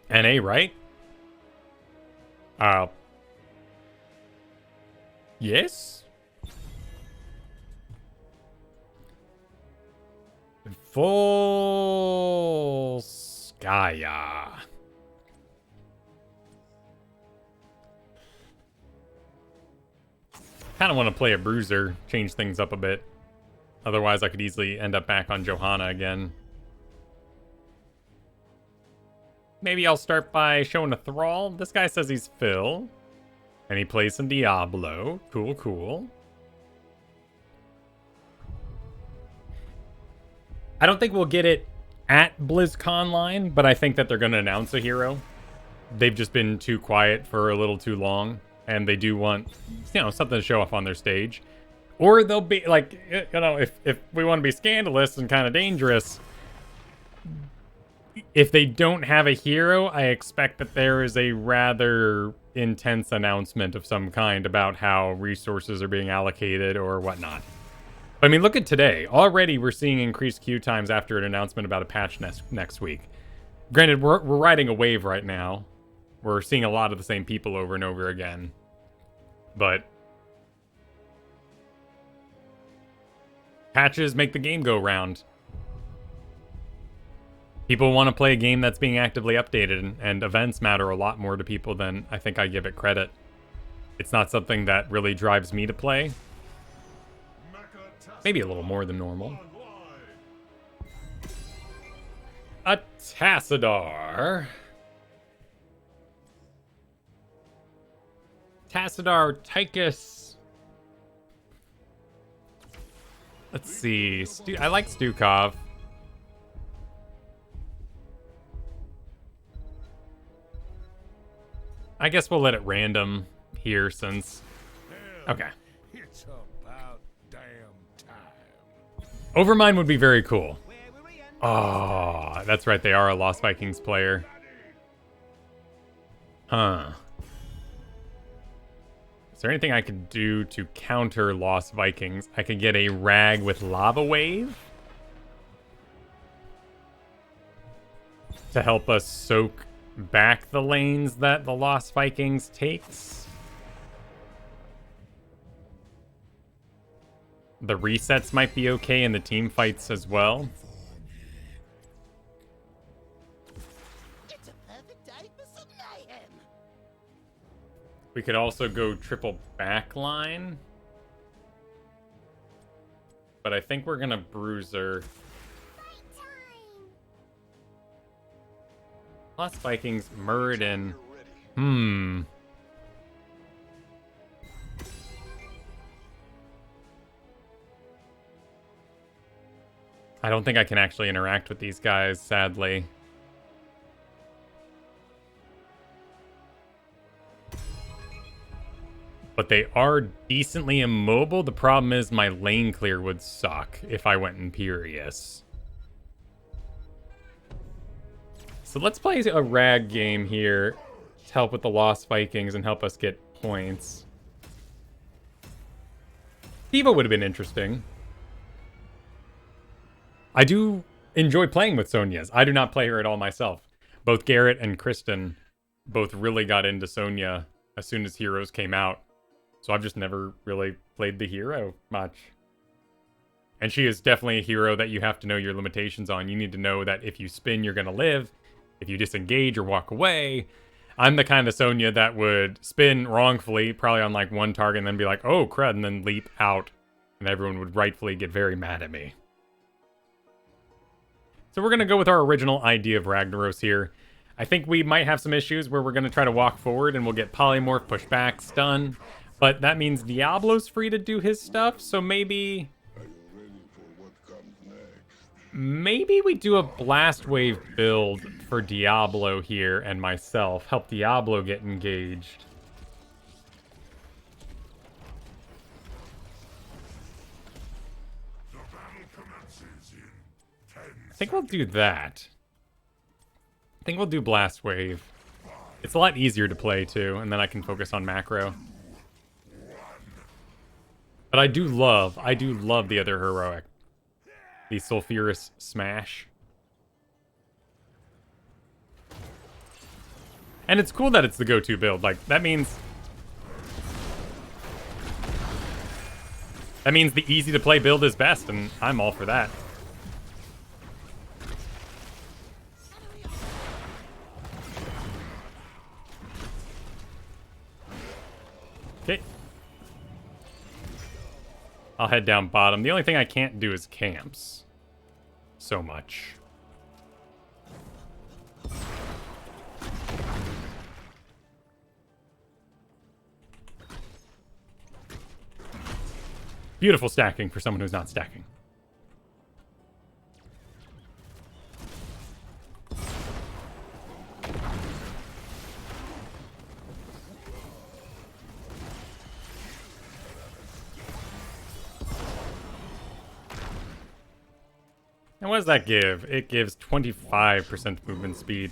NA, right? Yes? Volskaya. Kind of want to play a bruiser, change things up a bit. Otherwise, I could easily end up back on Johanna again. Maybe I'll start by showing a Thrall. This guy says he's Phil. And he plays some Diablo. Cool, cool. I don't think we'll get it at BlizzConline, but I think that they're going to announce a hero. They've just been too quiet for a little too long, and they do want, you know, something to show off on their stage. Or they'll be, like, you know, if we want to be scandalous and kind of dangerous, if they don't have a hero, I expect that there is a rather intense announcement of some kind about how resources are being allocated or whatnot. I mean, look at today. Already we're seeing increased queue times after an announcement about a patch next week. Granted, we're riding a wave right now. We're seeing a lot of the same people over and over again. But patches make the game go round. People want to play a game that's being actively updated, and events matter a lot more to people than I think I give it credit. It's not something that really drives me to play. Maybe a little more than normal. A Tassadar. Tassadar Tychus. Let's see. I like Stukov. I guess we'll let it random here since... Okay. It's about damn time. Overmind would be very cool. Oh, that's right. They are a Lost Vikings player. Huh. Is there anything I could do to counter Lost Vikings? I could get a Rag with Lava Wave to help us soak back the lanes that the Lost Vikings takes. The resets might be okay in the team fights as well. It's a perfect day for some mayhem. We could also go triple backline. But I think we're gonna bruiser. Lost Vikings, Muradin. I don't think I can actually interact with these guys, sadly. But they are decently immobile. The problem is my lane clear would suck if I went Imperious. So let's play a Rag game here to help with the Lost Vikings and help us get points. Diva would have been interesting. I do enjoy playing with Sonya's. I do not play her at all myself. Both Garrett and Kristen both really got into Sonya as soon as Heroes came out. So I've just never really played the hero much. And she is definitely a hero that you have to know your limitations on. You need to know that if you spin, you're going to live. If you disengage or walk away. I'm the kind of Sonya that would spin wrongfully, probably on like one target, and then be like, oh, crud, and then leap out. And everyone would rightfully get very mad at me. So we're going to go with our original idea of Ragnaros here. I think we might have some issues where we're going to try to walk forward and we'll get polymorph, push back, stun. But that means Diablo's free to do his stuff, so maybe... Maybe we do a Blast Wave build for Diablo here and myself. Help Diablo get engaged. I think we'll do that. I think we'll do Blast Wave. It's a lot easier to play too, and then I can focus on macro. But I do love the other heroic. The Sulfurous Smash. And it's cool that it's the go-to build. Like, that means the easy-to-play build is best, and I'm all for that. Okay. I'll head down bottom. The only thing I can't do is camps. So much. Beautiful stacking for someone who's not stacking. And what does that give? It gives 25% movement speed.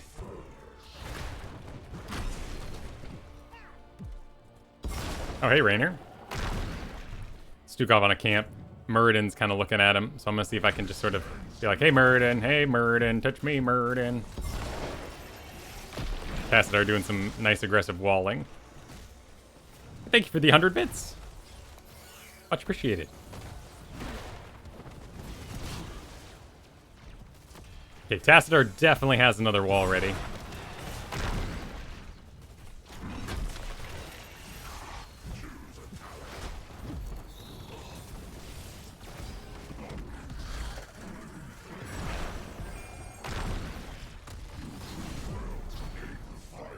Oh, hey, Rainer. Stukov on a camp. Muradin's kind of looking at him, so I'm going to see if I can just sort of be like, hey, Muradin, touch me, Muradin. Tassadar doing some nice aggressive walling. Thank you for the 100 bits. Much appreciated. Okay, Tassadar definitely has another wall ready.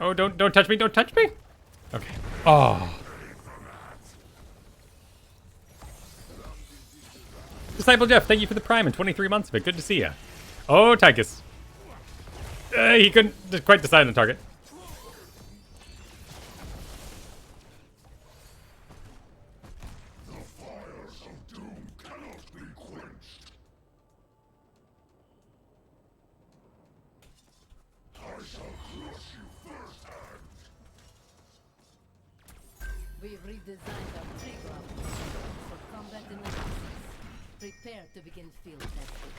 Oh, don't touch me, don't touch me! Okay. Oh. Disciple Jeff, thank you for the prime and 23 months of it. Good to see ya. Oh, Tychus. He couldn't quite decide on target. The fires of doom cannot be quenched. I shall crush you firsthand. We've redesigned our trigger for combat analysis. Prepare to begin field testing.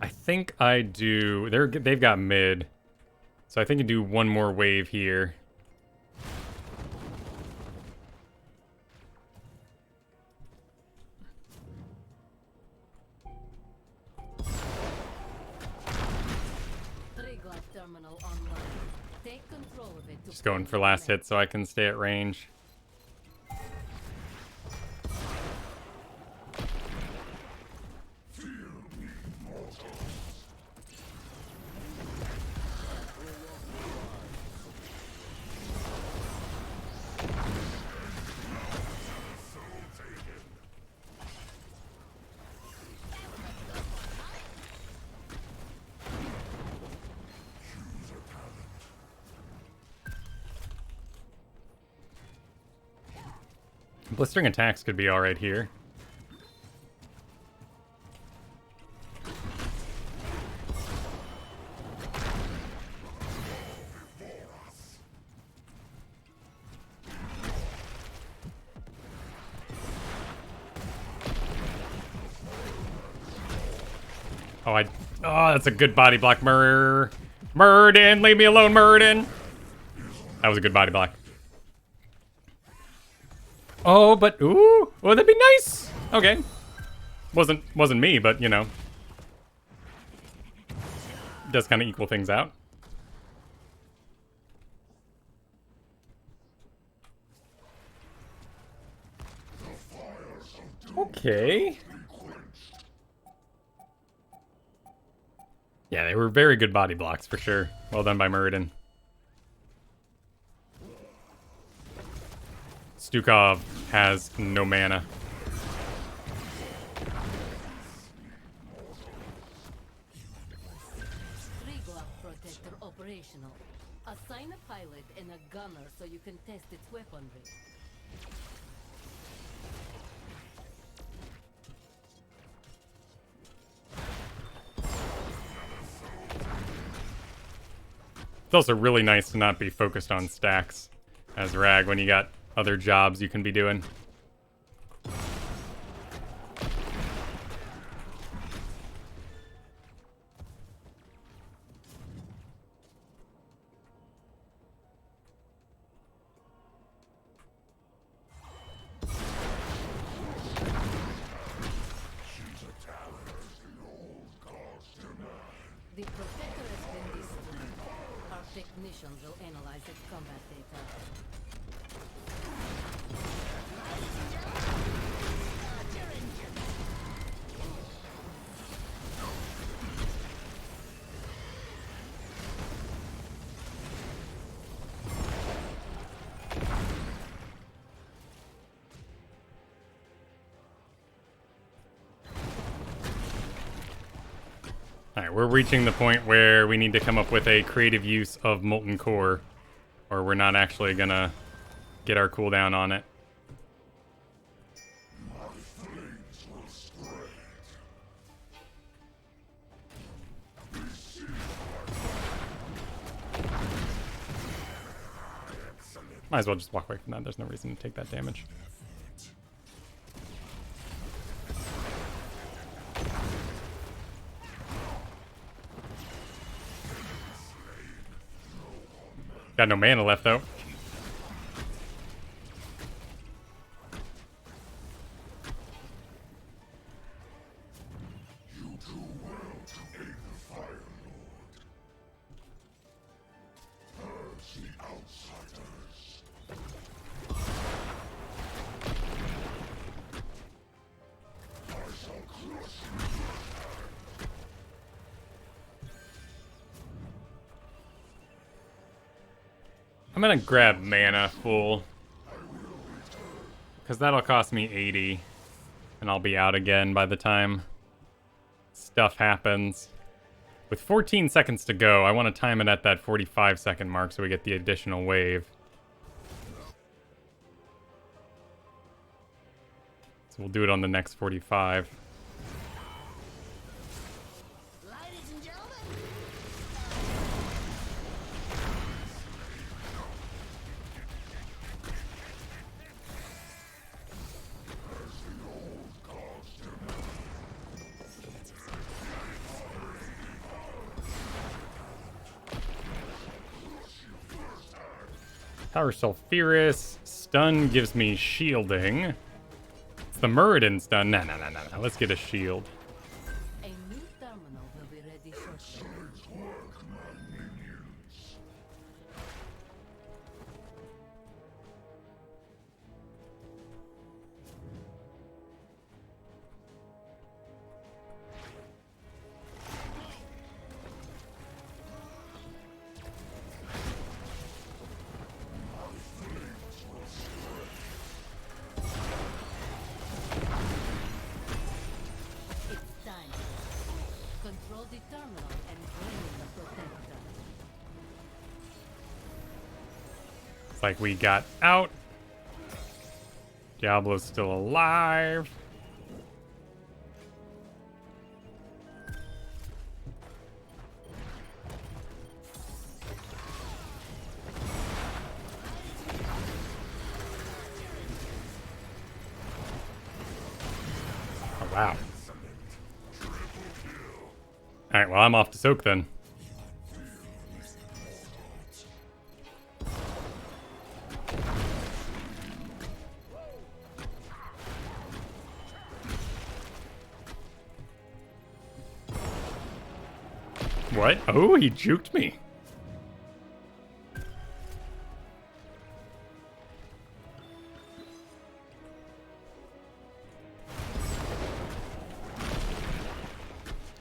I think I do... They've got mid. So I think I do one more wave here. Terminal online. Take control of it. Just going for last hit so I can stay at range. Blistering attacks could be alright here. Oh, that's a good body block, Muradin, leave me alone, Muradin. That was a good body block. Oh, but ooh, well, that'd be nice. Okay, wasn't me, but you know, does kind of equal things out. Okay. Yeah, they were very good body blocks for sure. Well done by Muradin. Stukov has no mana. Trigger protector operational. Assign a pilot and a gunner so you can test its weaponry. It's also really nice to not be focused on stacks as Rag when you got other jobs you can be doing. The Protector has been destroyed. Our technicians will analyze its combat data. Alright, we're reaching the point where we need to come up with a creative use of Molten Core, or we're not actually gonna get our cooldown on it. My flames will spread. Receive Might as well just walk away from that. There's no reason to take that damage. Got no mana left though. You do well to aid the Fire Lord. Purge the outsiders. I shall crush you. I'm gonna grab mana full, because that'll cost me 80, and I'll be out again by the time stuff happens. With 14 seconds to go, I want to time it at that 45-second mark so we get the additional wave. So we'll do it on the next 45. Ladies and gentlemen, Power Sulphurous. Stun gives me shielding. It's the Muradin stun. No. Let's get a shield. A new terminal will be ready shortly. Nice work, my minions. It's time. Control the terminal and bring in the Protector. It's like we got out. Diablo's still alive. Oh, wow. Alright, well, I'm off to soak then. What? Oh, he juked me.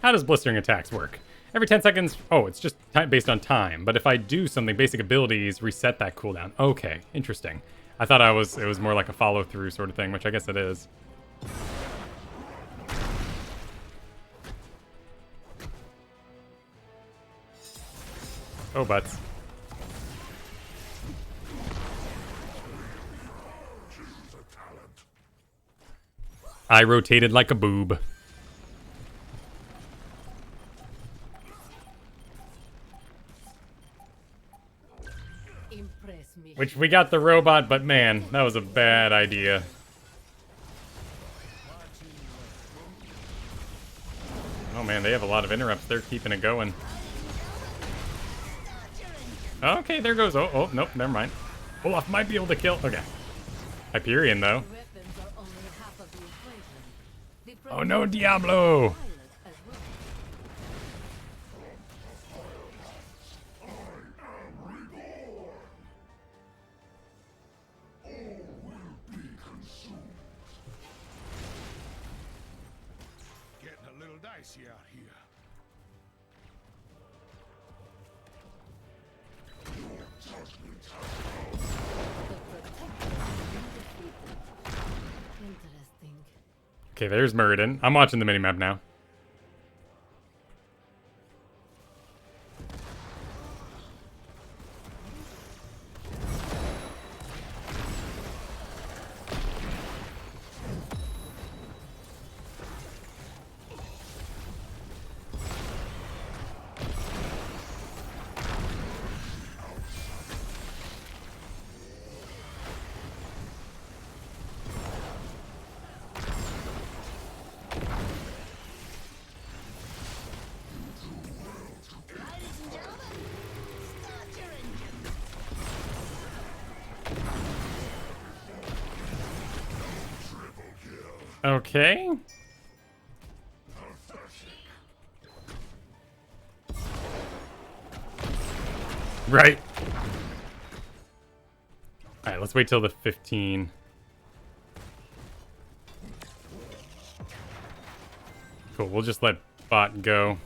How does blistering attacks work? Every 10 seconds... Oh, it's just based on time. But if I do something, basic abilities reset that cooldown. Okay, interesting. I thought it was more like a follow-through sort of thing, which I guess it is. Oh, butts. I rotated like a boob. Impress me. Which we got the robot, but man, that was a bad idea. Oh man, they have a lot of interrupts. They're keeping it going. Okay, there goes. Oh, nope, never mind. Olaf might be able to kill. Okay. Hyperion, though. Weapons are only half of the equation. The Oh no, Protector Diablo! is pilot as well. are here. Interesting. Okay, there's Muradin. I'm watching the minimap now. Ladies and gentlemen, start your engines. Okay. Right. Alright, let's wait till the 15. Cool, we'll just let bot go.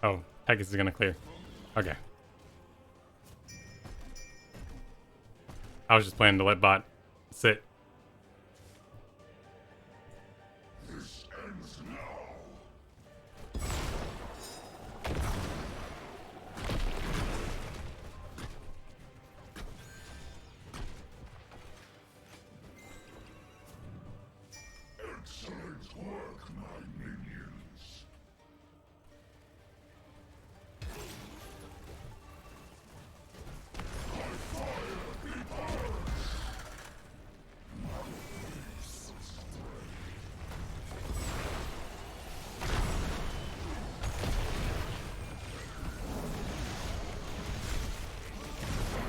Oh, Pegasus is gonna clear. Okay. I was just planning to let bot sit. This ends now. Excellent work, my minions.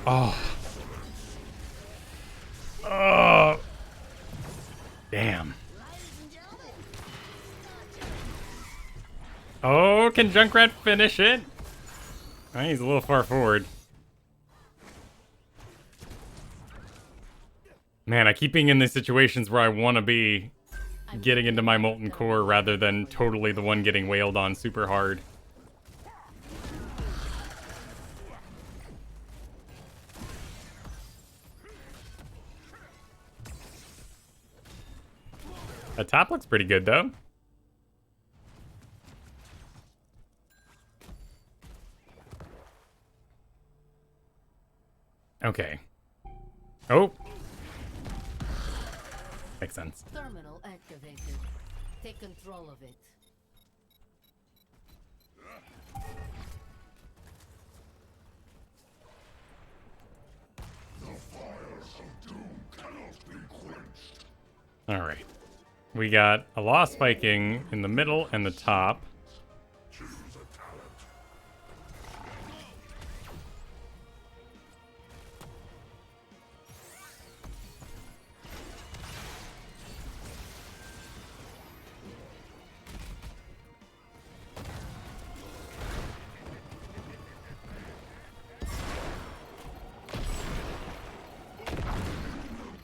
Oh. Oh. Damn. Ladies and gentlemen, Oh, can Junkrat finish it? Oh, he's a little far forward. Man, I keep being in these situations where I want to be getting into my Molten Core rather than totally the one getting wailed on super hard. The top looks pretty good, though. Okay. Oh. Makes sense. Terminal activated. Take control of it. The fires of doom cannot be quenched. Alright. We got a Lost Viking in the middle and the top. Choose a talent.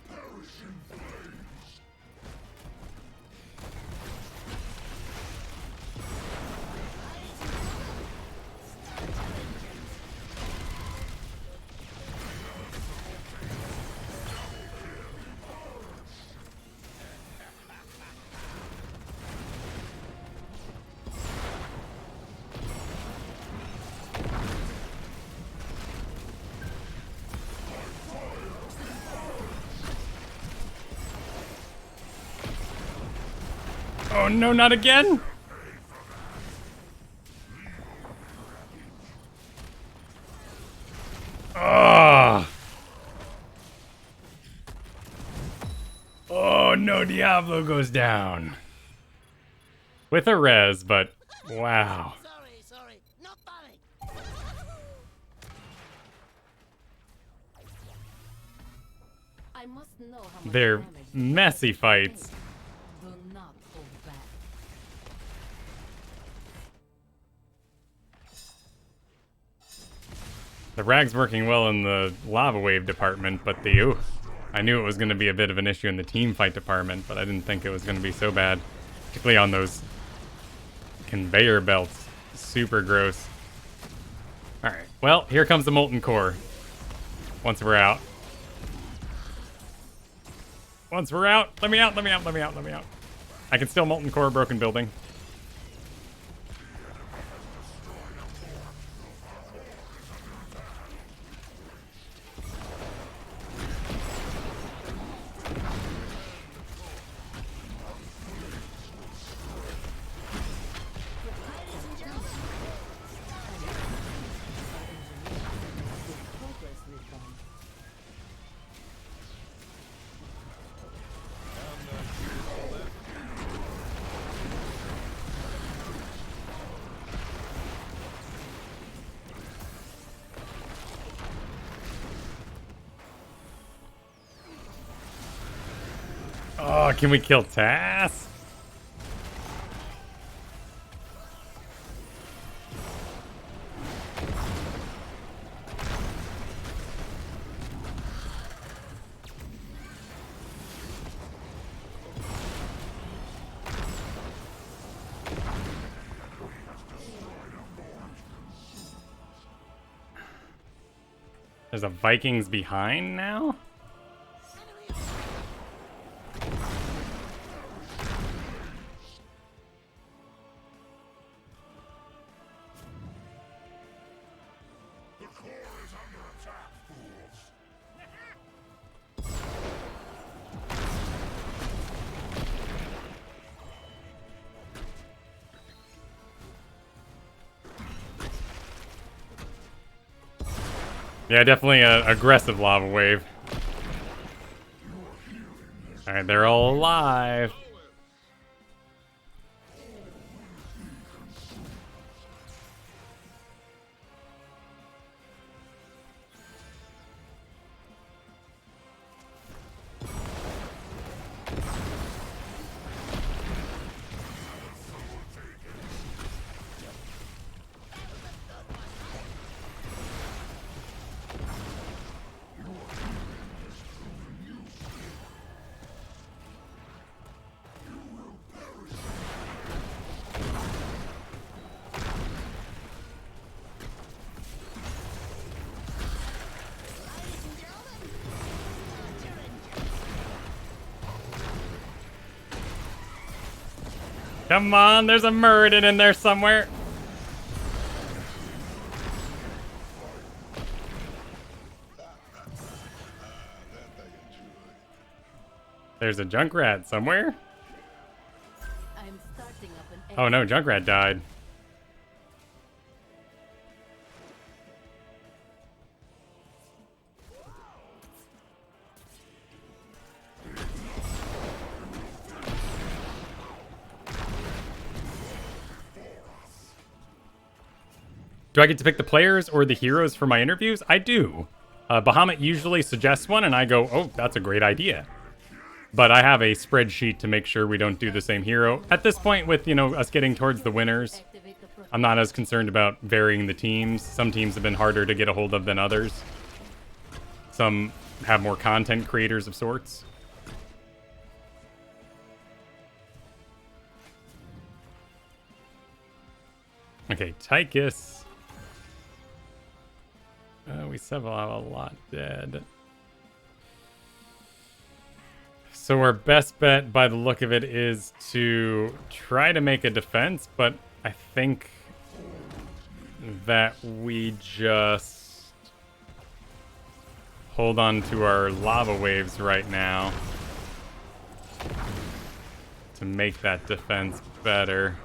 Perish in flames. Oh no, not again! Oh! Oh no, Diablo goes down. With a res, but wow. sorry, not funny. I must know how much They're damage this messy weapon fights. takes. Do not hold back. The Rag's working well in the lava wave department, but the I knew it was going to be a bit of an issue in the team fight department, but I didn't think it was going to be so bad. Particularly on those conveyor belts. Super gross. Alright, well, here comes the Molten Core. Once we're out. Once we're out, let me out, let me out, let me out, let me out. I can still Molten Core a broken building. Oh, can we kill Tass? There's a Vikings behind now? Yeah, definitely an aggressive lava wave. Alright, they're all alive. Come on, there's a Muradin in there somewhere. There's a Junkrat somewhere. I'm starting up an Oh no, Junkrat died. Do I get to pick the players or the heroes for my interviews? I do. Bahamut usually suggests one, and I go, oh, that's a great idea. But I have a spreadsheet to make sure we don't do the same hero. At this point, with, you know, us getting towards the winners, I'm not as concerned about varying the teams. Some teams have been harder to get a hold of than others. Some have more content creators of sorts. Okay, Tychus. We still have a lot dead. So our best bet, by the look of it, is to try to make a defense, but I think that we just hold on to our lava waves right now to make that defense better.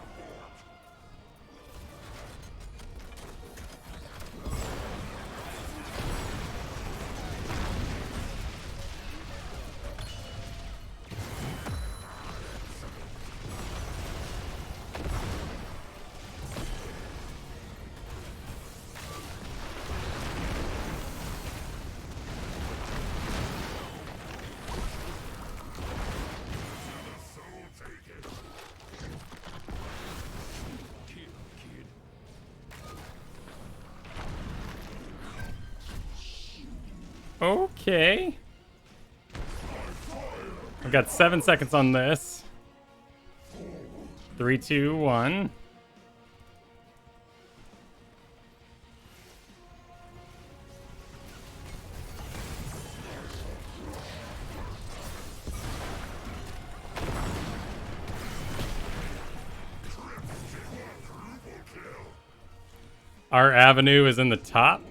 Okay. I've got 7 seconds on this. 3, 2, 1. Our avenue is in the top.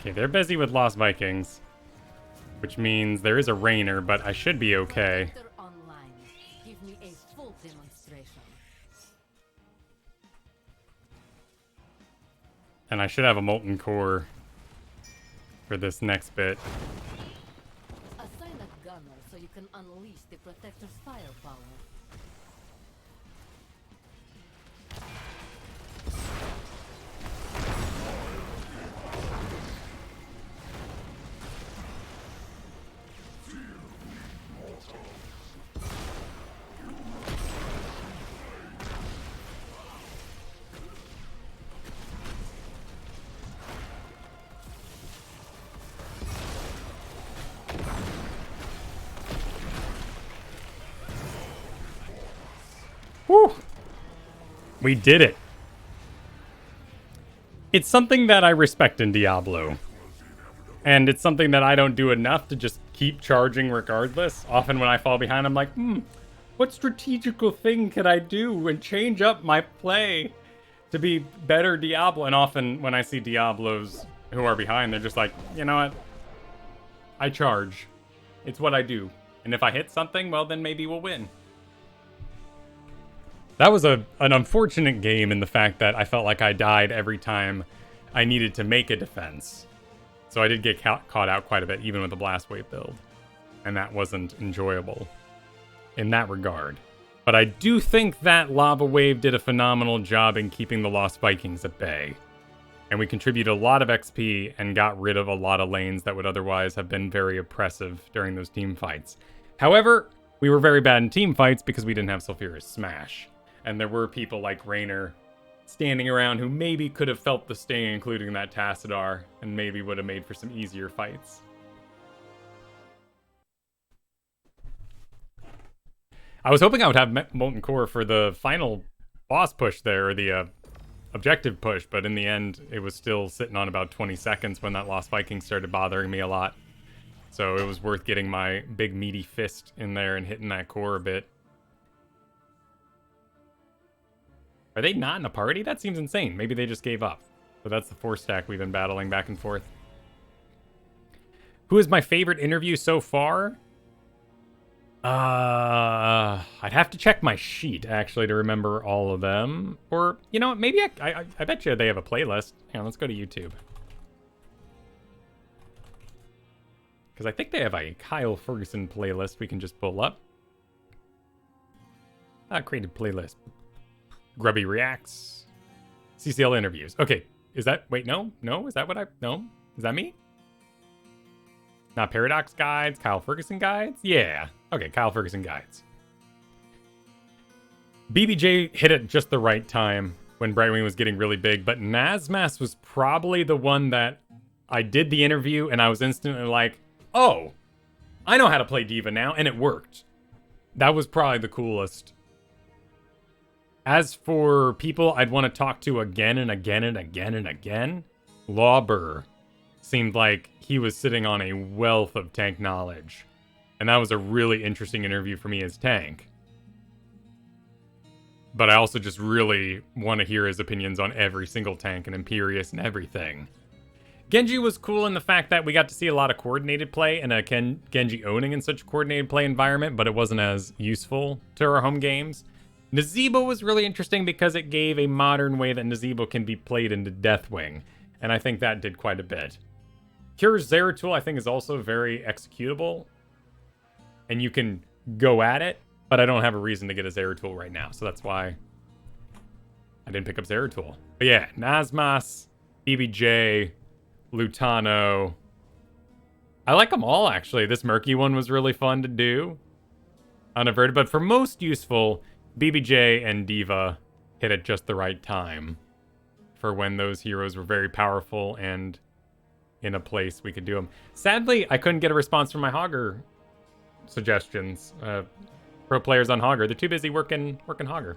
Okay, they're busy with Lost Vikings, which means there is a Rainer, but I should be okay. Online. Give me a full demonstration. And I should have a Molten Core for this next bit. Assign a gunner so you can unleash the protector's firepower. Woo! We did it. It's something that I respect in Diablo. And it's something that I don't do enough to just keep charging regardless. Often when I fall behind, I'm like, what strategical thing could I do and change up my play to be better Diablo? And often when I see Diablos who are behind, they're just like, you know what? I charge. It's what I do. And if I hit something, well, then maybe we'll win. That was an unfortunate game in the fact that I felt like I died every time I needed to make a defense. So I did get caught out quite a bit, even with the Blast Wave build. And that wasn't enjoyable in that regard. But I do think that Lava Wave did a phenomenal job in keeping the Lost Vikings at bay. And we contributed a lot of XP and got rid of a lot of lanes that would otherwise have been very oppressive during those team fights. However, we were very bad in team fights because we didn't have Sulfuras Smash. And there were people like Rainer standing around who maybe could have felt the sting, including that Tassadar, and maybe would have made for some easier fights. I was hoping I would have Molten Core for the final boss push there, or the objective push, but in the end, it was still sitting on about 20 seconds when that Lost Viking started bothering me a lot. So it was worth getting my big meaty fist in there and hitting that core a bit. Are they not in a party? That seems insane. Maybe they just gave up. But that's the 4-stack we've been battling back and forth. Who is my favorite interview so far? I'd have to check my sheet, actually, to remember all of them. Or, you know, maybe I bet you they have a playlist. Hang on, let's go to YouTube. Because I think they have a Kyle Fergusson playlist we can just pull up. Created playlist. Grubby Reacts. CCL interviews. Okay, is that... Wait, no? No? Is that what I... No? Is that me? Not Paradox Guides? Kyle Fergusson Guides? Yeah. Okay, Kyle Fergusson Guides. BBJ hit at just the right time when Brightwing was getting really big, but Nazmas was probably the one that I did the interview and I was instantly like, oh, I know how to play Diva now, and it worked. That was probably the coolest. As for people I'd want to talk to again and again and again and again, Lawbur seemed like he was sitting on a wealth of tank knowledge. And that was a really interesting interview for me as tank. But I also just really want to hear his opinions on every single tank and Imperius and everything. Genji was cool in the fact that we got to see a lot of coordinated play and a Genji owning in such a coordinated play environment, but it wasn't as useful to our home games. Nazeebo was really interesting because it gave a modern way that Nazeebo can be played into Deathwing, and I think that did quite a bit. Cure's Zeratul, I think, is also very executable. And you can go at it, but I don't have a reason to get a Zeratul right now. So that's why I didn't pick up Zeratul. But yeah, Nazmas, BBJ, Lutano. I like them all, actually. This Murky one was really fun to do. Unaverted, but for most useful, BBJ and Diva hit at just the right time for when those heroes were very powerful and in a place we could do them. Sadly, I couldn't get a response from my Hogger suggestions. Pro players on Hogger, they're too busy working Hogger.